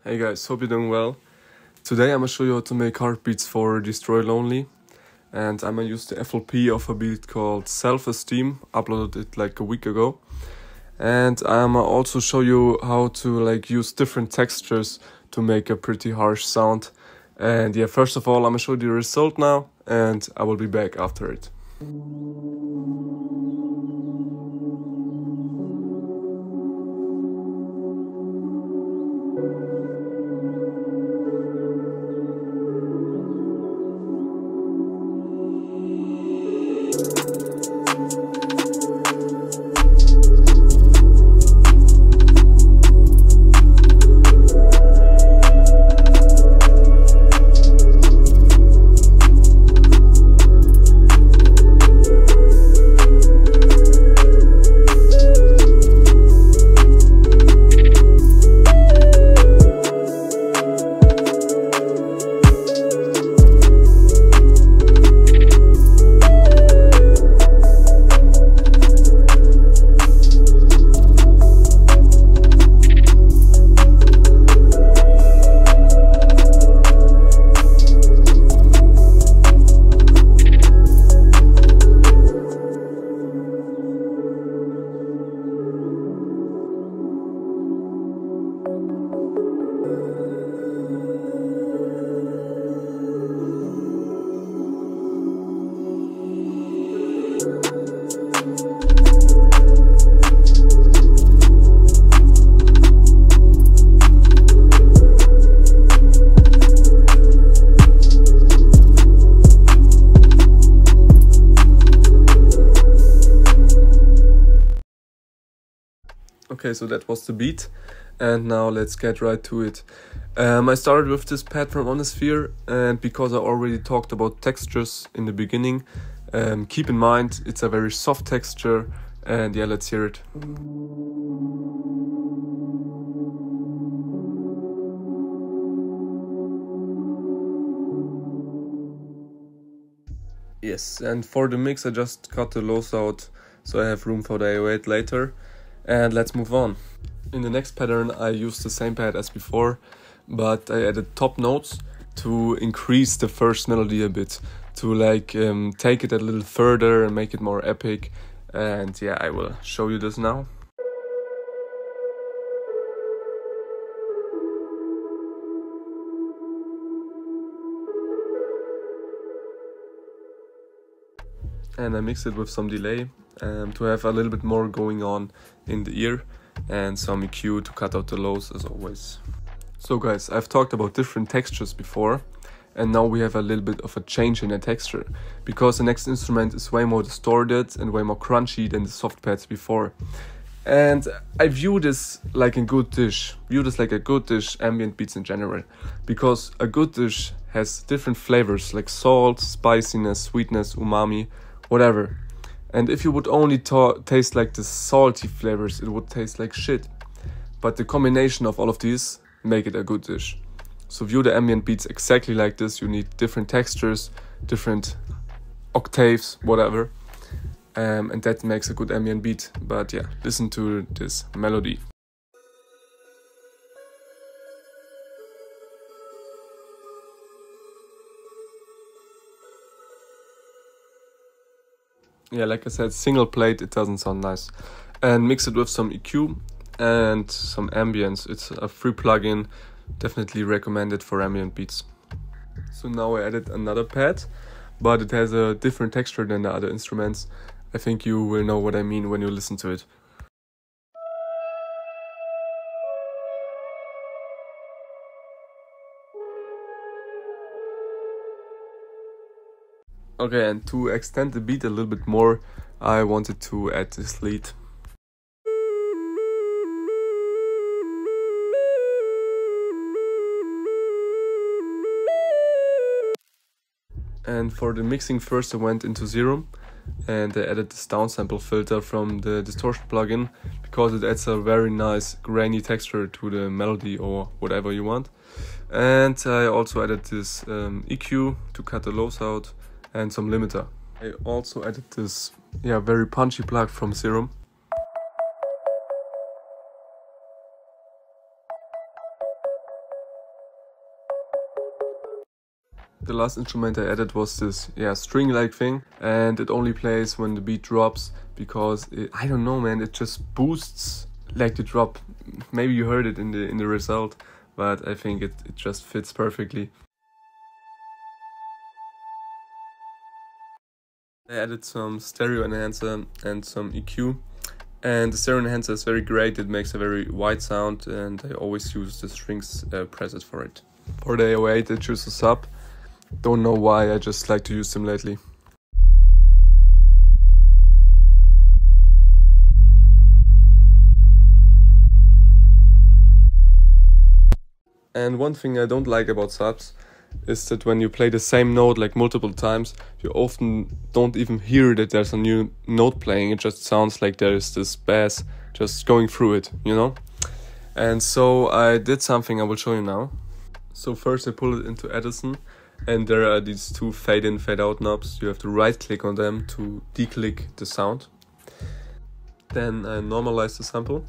Hey guys, hope you're doing well. Today I'm gonna show you how to make heartbeats for Destroy Lonely, and I'm gonna use the FLP of a beat called Self-Esteem, uploaded it like a week ago. And I'm gonna also show you how to use different textures to make a pretty harsh sound. And yeah, first of all I'm gonna show you the result now, and I will be back after it. Okay, so that was the beat, and now let's get right to it. I started with this pad from Sphere, and because I already talked about textures in the beginning, keep in mind it's a very soft texture, and yeah, let's hear it. Yes, and for the mix I just cut the lows out so I have room for the 808 later. And let's move on. In the next pattern I used the same pad as before, but I added top notes to increase the first melody a bit, to take it a little further and make it more epic. And yeah, I will show you this now. And I mix it with some delay to have a little bit more going on in the ear, and some EQ to cut out the lows as always. So guys, I've talked about different textures before, and now we have a little bit of a change in the texture, because the next instrument is way more distorted and way more crunchy than the soft pads before. And I view this like a good dish, ambient beats in general, because a good dish has different flavors like salt, spiciness, sweetness, umami, whatever. And if you would only taste like the salty flavors, it would taste like shit. But the combination of all of these make it a good dish. So view the ambient beats exactly like this. You need different textures, different octaves, whatever. And that makes a good ambient beat. But yeah, listen to this melody. Yeah, like I said, single plate, it doesn't sound nice. And mix it with some EQ and some ambience. It's a free plugin, definitely recommended for ambient beats. So now I added another pad, but it has a different texture than the other instruments. I think you will know what I mean when you listen to it. Okay, and to extend the beat a little bit more, I wanted to add this lead. And for the mixing, first I went into Serum, and I added this downsample filter from the distortion plugin, because it adds a very nice grainy texture to the melody or whatever you want. And I also added this EQ to cut the lows out, and some limiter. I also added this very punchy plug from Serum. The last instrument I added was this string-like thing, and it only plays when the beat drops because I don't know, man, it just boosts like the drop. Maybe you heard it in the result, but I think it just fits perfectly. I added some stereo enhancer and some EQ, and the stereo enhancer is very great. It makes a very wide sound, and I always use the strings preset for it. For the 808 I choose a sub. Don't know why, I just like to use them lately. And one thing I don't like about subs is that when you play the same note like multiple times, you often don't even hear that there's a new note playing. It just sounds like there's this bass just going through it, you know? And so I did something I will show you now. So first I pull it into Edison, and there are these two fade in, fade out knobs. You have to right click on them to declick the sound. Then I normalize the sample,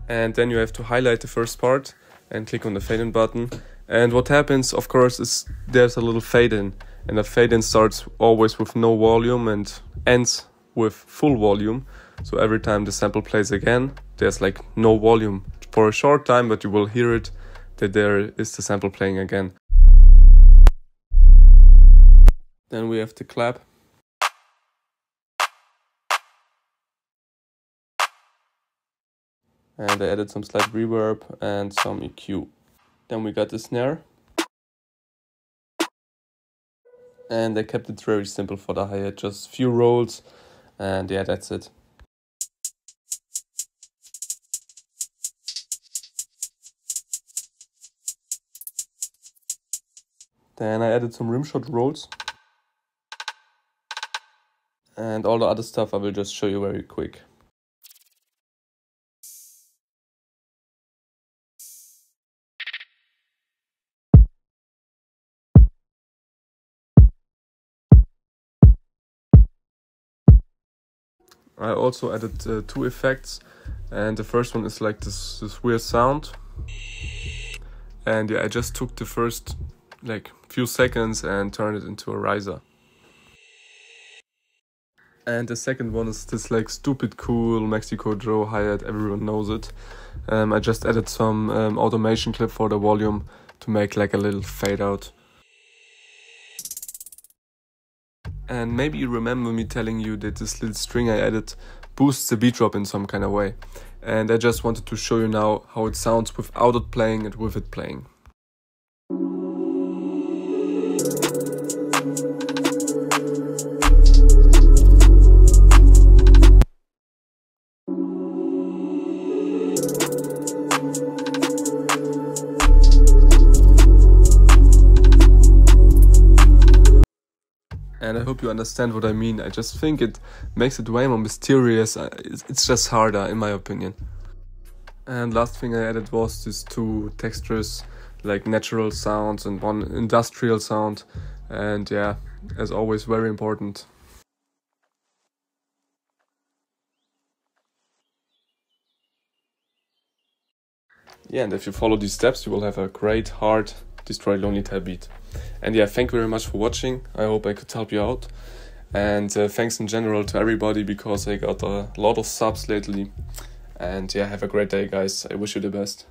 and then you have to highlight the first part and click on the fade in button. And what happens, of course, is there's a little fade in, and the fade in starts always with no volume and ends with full volume. So every time the sample plays again, there's like no volume for a short time, but you will hear it that there is the sample playing again. Then we have the clap. And I added some slight reverb and some EQ. Then we got the snare. And I kept it very simple for the hi-hat, just few rolls, and yeah, that's it. Then I added some rimshot rolls. And all the other stuff I will just show you very quick. I also added two effects, and the first one is like this weird sound. And yeah, I just took the first like few seconds and turned it into a riser. And the second one is this like stupid cool Mexico Joe hi-hat, everyone knows it. I just added some automation clip for the volume to make like a little fade out. And maybe you remember me telling you that this little string I added boosts the beat drop in some kind of way. And I just wanted to show you now how it sounds without it playing and with it playing. And I hope you understand what I mean. I just think it makes it way more mysterious. It's just harder, in my opinion. And last thing I added was these two textures, like natural sounds and one industrial sound. And yeah, as always, very important. Yeah, and if you follow these steps, you will have a great, hard, Destroy Lonely Tail beat. And yeah, thank you very much for watching. I hope I could help you out. And thanks in general to everybody, because I got a lot of subs lately. And yeah, have a great day, guys. I wish you the best.